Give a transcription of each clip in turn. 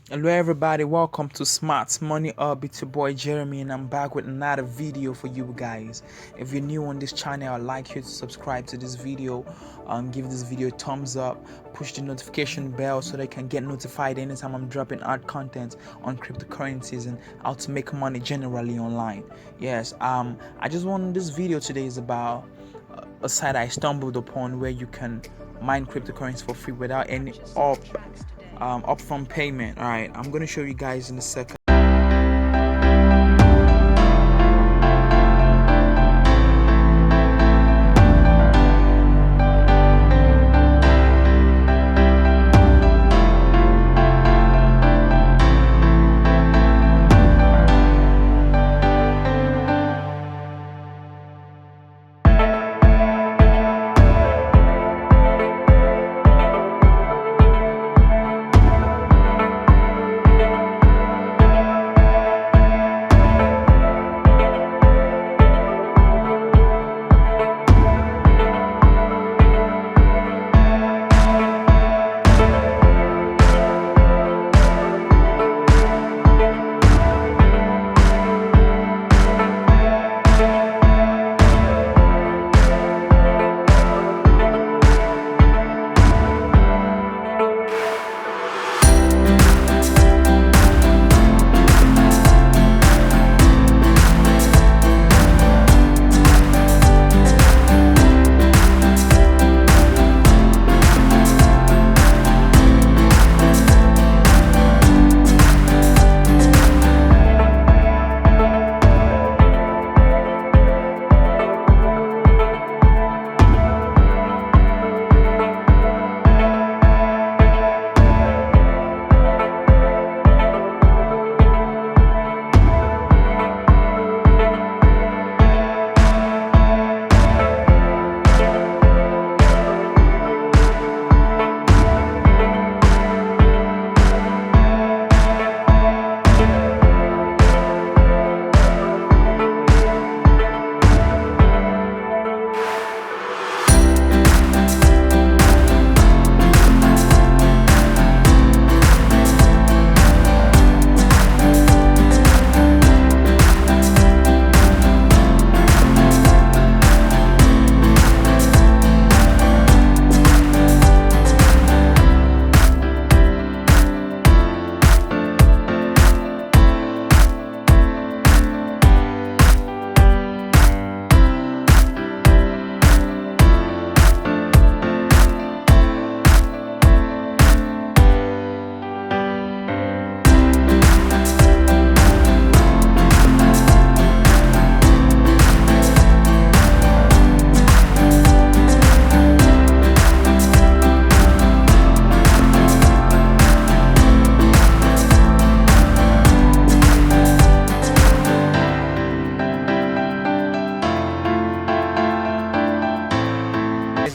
Hello everybody, welcome to Smart Money Up. It's your boy Jeremy and I'm back with another video for you guys. If you're new on this channel, I'd like you to subscribe to this video, give this video a thumbs up, push the notification bell so they can get notified anytime I'm dropping art content on cryptocurrencies and how to make money generally online. Yes, I just want this video today is about a site I stumbled upon where you can mine cryptocurrency for free without any upfront payment. All right, I'm gonna show you guys in a second.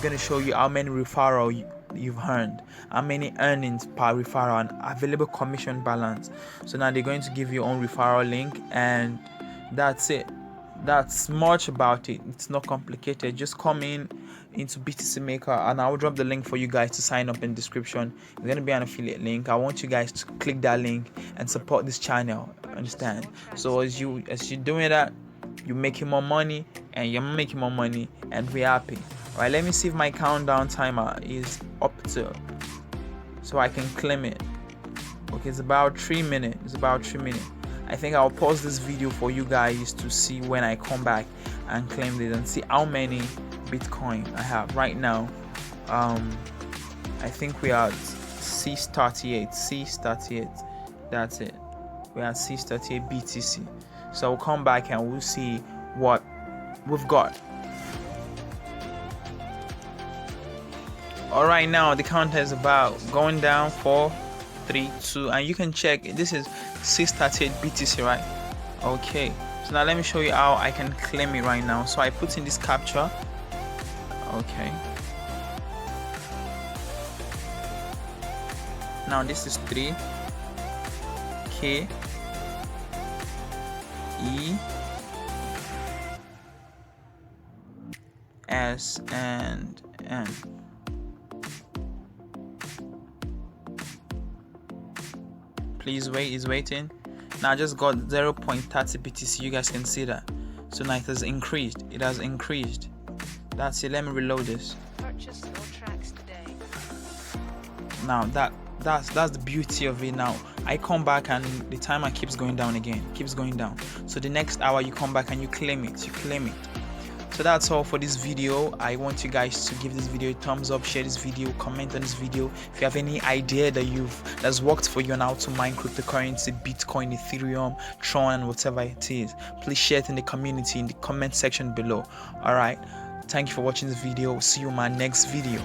Going to show you how many referral you've earned, how many earnings per referral, and available commission balance. So now they're going to give you own referral link, and that's it. That's much about it. It's not complicated. Just come into BTC Maker, and I'll drop the link for you guys to sign up in the description. It's going to be an affiliate link. I want you guys to click that link and support this channel. Understand? So as you're doing that, you're making more money, and you're making more money, and we're happy. All right, let me see if my countdown timer is up to, so I can claim it. Okay, it's about 3 minutes. I think I'll pause this video for you guys to see when I come back and claim this and see how many Bitcoin I have right now. I think we are at C38. That's it. We are at C38 BTC. So I'll come back and we'll see what we've got. All right, now the counter is about going down. 4, 3, 2, and you can check. This is 638 BTC, right? Okay. So now let me show you how I can claim it right now. So I put in this captcha. Okay. Now this is 3 K E S and N. Please wait, it's waiting. Now I just got 0.30 BTC. You guys can see that. So now it has increased. It has increased. That's it. Let me reload this. Purchase your tracks today. Now that's the beauty of it. Now I come back and the timer keeps going down again, keeps going down. So the next hour you come back and you claim it, So that's all for this video. I want you guys to give this video a thumbs up, share this video, comment on this video. If you have any idea that's worked for you on how to mine cryptocurrency, Bitcoin, Ethereum, Tron, and whatever it is, please share it in the community, in the comment section below. All right, thank you for watching this video. See you in my next video.